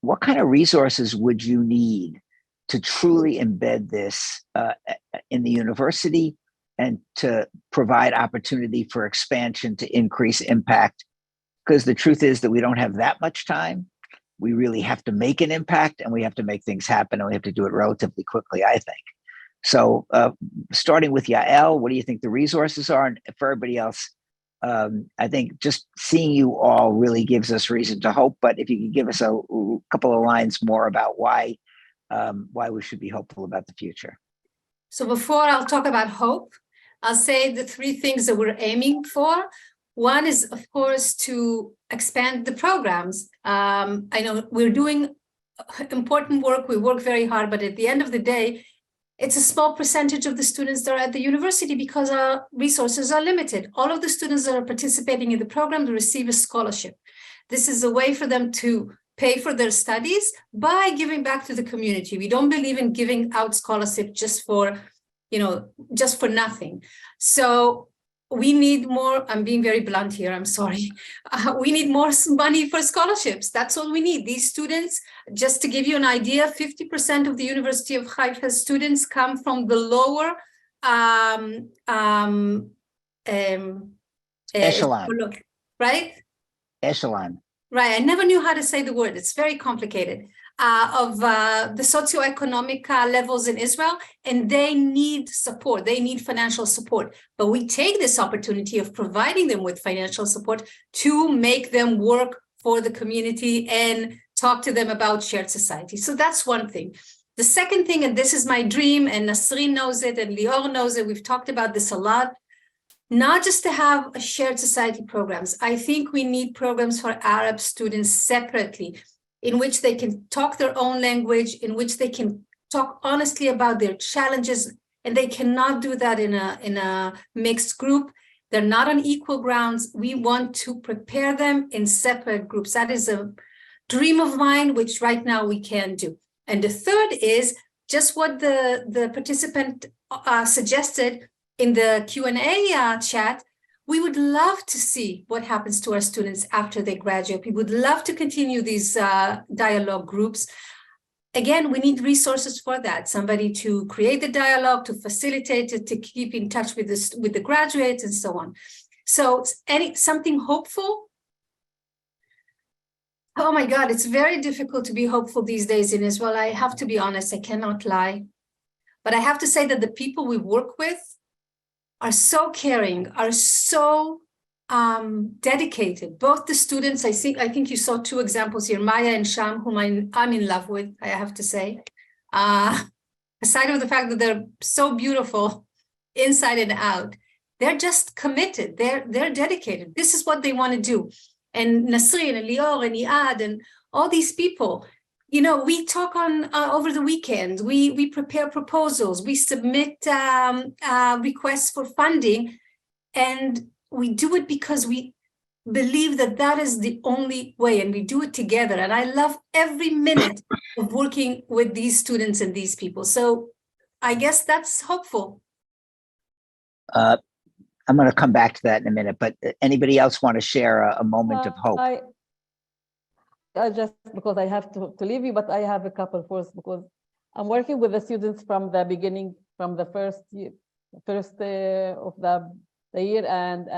what kind of resources would you need to truly embed this in the university and to provide opportunity for expansion to increase impact? Because the truth is that we don't have that much time. We really have to make an impact, and we have to make things happen, and we have to do it relatively quickly, I think. So starting with Yael, what do you think the resources are? And for everybody else, I think just seeing you all really gives us reason to hope. But if you could give us a couple of lines more about why we should be hopeful about the future. So before I'll talk about hope, I'll say the three things that we're aiming for. One is, of course, to expand the programs. I know we're doing important work. We work very hard, but at the end of the day, it's a small percentage of the students that are at the university because our resources are limited. All of the students that are participating in the program receive a scholarship. This is a way for them to pay for their studies by giving back to the community. We don't believe in giving out scholarship just for nothing. So we need more. I'm being very blunt here. I'm sorry. We need more money for scholarships. That's all we need. These students, just to give you an idea, 50% of the University of Haifa students come from the lower echelon. Right? Echelon. Right. I never knew how to say the word. It's very complicated. Of the socioeconomic levels in Israel, and they need support. They need financial support. But we take this opportunity of providing them with financial support to make them work for the community and talk to them about shared society. So that's one thing. The second thing, and this is my dream, and Nasreen knows it, and Lior knows it, we've talked about this a lot, not just to have a shared society programs. I think we need programs for Arab students separately, in which they can talk their own language, in which they can talk honestly about their challenges, and they cannot do that in a mixed group. They're not on equal grounds. We want to prepare them in separate groups. That is a dream of mine, which right now we can do. And the third is just what the participant suggested in the Q&A chat. We would love to see what happens to our students after they graduate. We would love to continue these dialogue groups. Again, we need resources for that. Somebody to create the dialogue, to facilitate it, to keep in touch with the graduates and so on. So something hopeful. Oh my God, it's very difficult to be hopeful these days in Israel. I have to be honest, I cannot lie. But I have to say that the people we work with are so caring, are so dedicated. Both the students, I think you saw two examples here, Maya and Sham, whom I'm in love with, I have to say. Aside of the fact that they're so beautiful inside and out, they're just committed, they're dedicated. This is what they want to do. And Nasreen and Lior and Iad and all these people, we talk on over the weekend. We prepare proposals. We submit requests for funding, and we do it because we believe that is the only way, and we do it together. And I love every minute of working with these students and these people. So I guess that's hopeful. I'm going to come back to that in a minute, but anybody else want to share a moment of hope? Just because I have to leave you, but I have a couple first, because I'm working with the students from the beginning, from the first of the year, and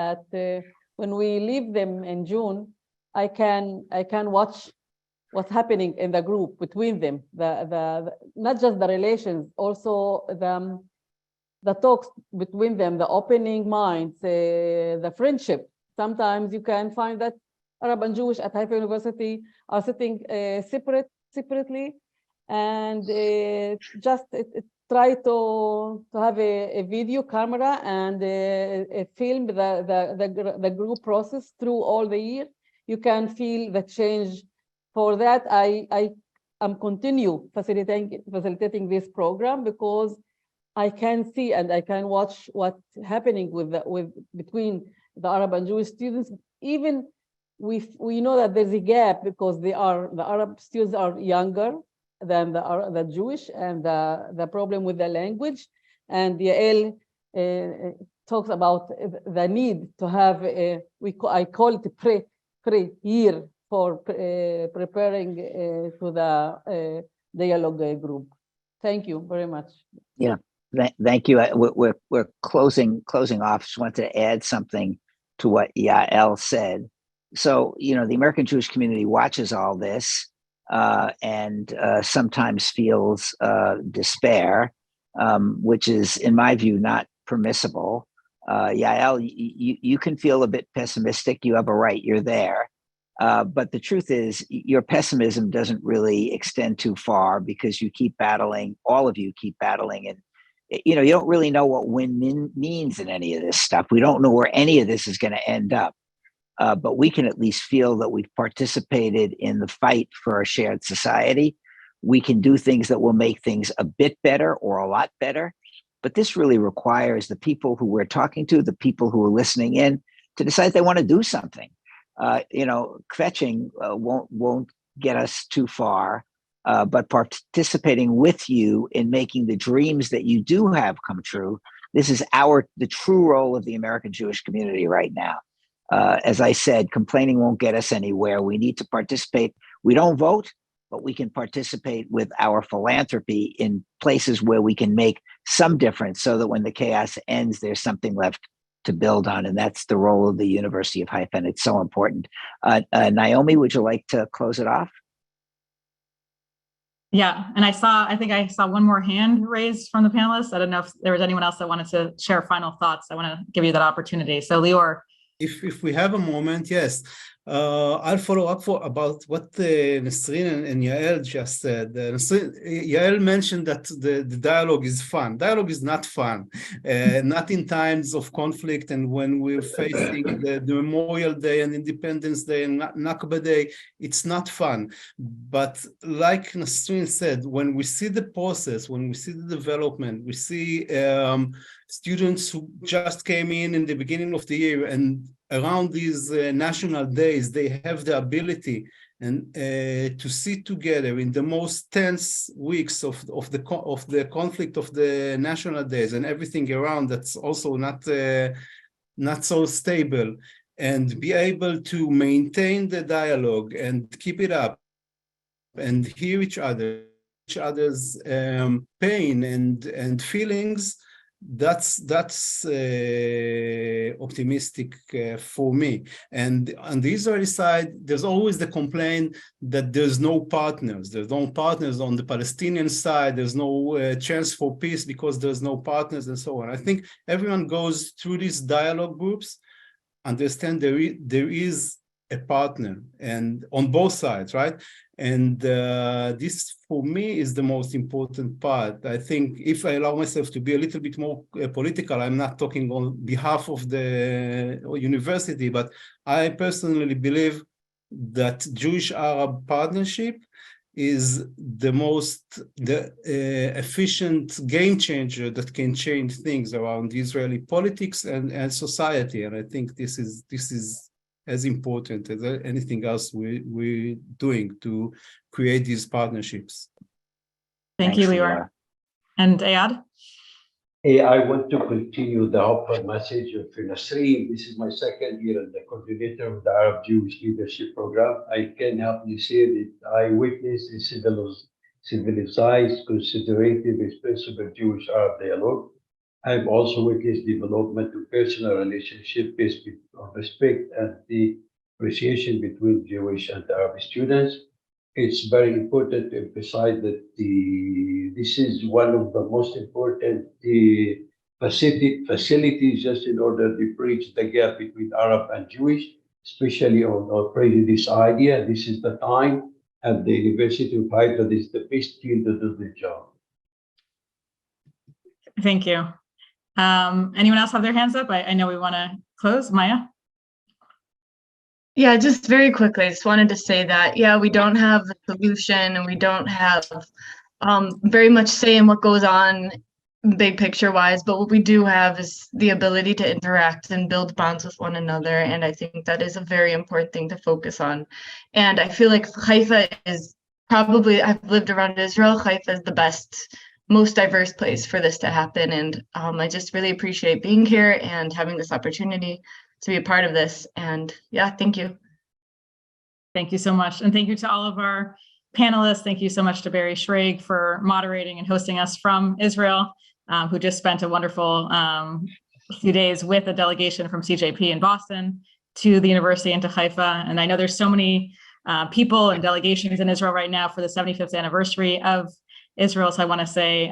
when we leave them in June, I can watch what's happening in the group between them, the not just the relations, also the talks between them, the opening minds, the friendship. Sometimes you can find that Arab and Jewish at Haifa University are sitting separately, and just try to have a video camera and film the group process through all the year. You can feel the change. For that, I am continue facilitating this program, because I can see and I can watch what's happening between the Arab and Jewish students, even we know that there's a gap because the Arab students are younger than the Jewish, and the problem with the language. And Yael talks about the need to have I call it pre-year for preparing to the dialogue group. Thank you very much. Yeah, thank you. We're closing off. Just wanted to add something to what Yael said. So, the American Jewish community watches all this and sometimes feels despair, which is, in my view, not permissible. Yael, you can feel a bit pessimistic. You have a right. You're there. But the truth is, your pessimism doesn't really extend too far because you keep battling. All of you keep battling, and you don't really know what win means in any of this stuff. We don't know where any of this is going to end up. But we can at least feel that we've participated in the fight for a shared society. We can do things that will make things a bit better or a lot better. But this really requires the people who we're talking to, the people who are listening in, to decide they want to do something. Kvetching won't get us too far, but participating with you in making the dreams that you do have come true. This is the true role of the American Jewish community right now. As I said, complaining won't get us anywhere. We need to participate. We don't vote, but we can participate with our philanthropy in places where we can make some difference so that when the chaos ends, there's something left to build on. And that's the role of the University of Haifa. And it's so important. Naomi, would you like to close it off? Yeah, and I think I saw one more hand raised from the panelists. I don't know if there was anyone else that wanted to share final thoughts. I want to give you that opportunity. So Lior. If we have a moment, yes. I'll follow up about what Nasreen and Yael just said. Yael mentioned that the dialogue is fun. Dialogue is not fun, not in times of conflict and when we're facing the Memorial Day and Independence Day and Nakba Day. It's not fun. But like Nasreen said, when we see the process, when we see the development, we see students who just came in the beginning of the year, and around these national days, they have the ability and to sit together in the most tense weeks of the conflict of the national days and everything around that's also not so stable, and be able to maintain the dialogue and keep it up and hear each other's pain and feelings. That's optimistic for me. And on the Israeli side, there's always the complaint that there's no partners. There's no partners on the Palestinian side. There's no chance for peace because there's no partners and so on. I think everyone goes through these dialogue groups, understand there is a partner, and on both sides, right? And this, for me, is the most important part. I think if I allow myself to be a little bit more political, I'm not talking on behalf of the university, but I personally believe that Jewish-Arab partnership is the efficient game changer that can change things around Israeli politics and society. And I think this is as important as anything else we're doing to create these partnerships. Thank you, Lior. And Ayad? I want to continue the hopeful message of Nasreen. This is my second year as the coordinator of the Arab Jewish Leadership Program. I can help you say that I witnessed a civilized, considerative, responsible Jewish-Arab dialogue. I've also witnessed development of personal relationship based on respect and the appreciation between Jewish and Arab students. It's very important to emphasize that this is one of the most important facilities just in order to bridge the gap between Arab and Jewish, especially on prejudice idea. This is the time at the University of Haifa. This is the best team to do the job. Thank you. Anyone else have their hands up? I know we want to close. Maya? Yeah, just very quickly, I just wanted to say that, yeah, we don't have the solution and we don't have very much say in what goes on big picture wise, but what we do have is the ability to interact and build bonds with one another. And I think that is a very important thing to focus on. And I feel like Haifa is probably, I've lived around Israel, Haifa is the best, most diverse place for this to happen. And I just really appreciate being here and having this opportunity to be a part of this. And yeah, thank you. Thank you so much. And thank you to all of our panelists. Thank you so much to Barry Shrage for moderating and hosting us from Israel, who just spent a wonderful few days with a delegation from CJP in Boston to the university and to Haifa. And I know there's so many people and delegations in Israel right now for the 75th anniversary of Israel. So I want to say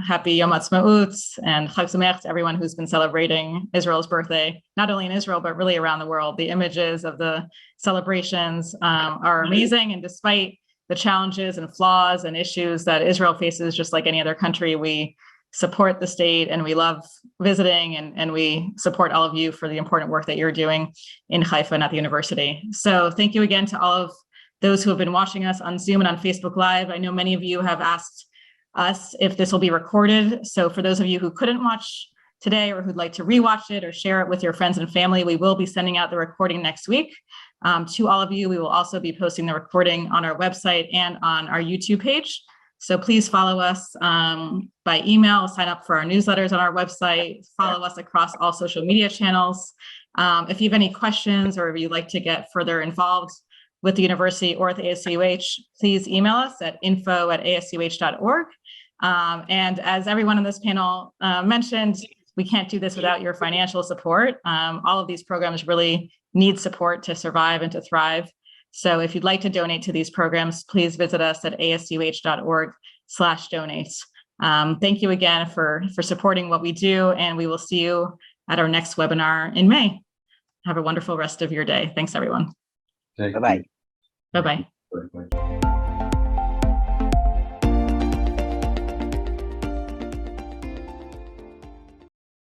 happy Yom Ha'atzmaut and Chag Sameach to everyone who's been celebrating Israel's birthday, not only in Israel, but really around the world. The images of the celebrations are amazing. And despite the challenges and flaws and issues that Israel faces, just like any other country, we support the state and we love visiting and we support all of you for the important work that you're doing in Haifa and at the university. So thank you again to all of those who have been watching us on Zoom and on Facebook Live. I know many of you have asked us if this will be recorded. So for those of you who couldn't watch today or who'd like to rewatch it or share it with your friends and family, we will be sending out the recording next week. To all of you, we will also be posting the recording on our website and on our YouTube page. So please follow us by email, sign up for our newsletters on our website, follow us across all social media channels. If you have any questions or if you'd like to get further involved with the university or at the ASUH, please email us at info@asuh.org. And as everyone on this panel mentioned, we can't do this without your financial support. All of these programs really need support to survive and to thrive. So if you'd like to donate to these programs, please visit us at asuh.org/donate. Thank you again for supporting what we do, and we will see you at our next webinar in May. Have a wonderful rest of your day. Thanks, everyone. Bye-bye. Bye-bye. Bye-bye.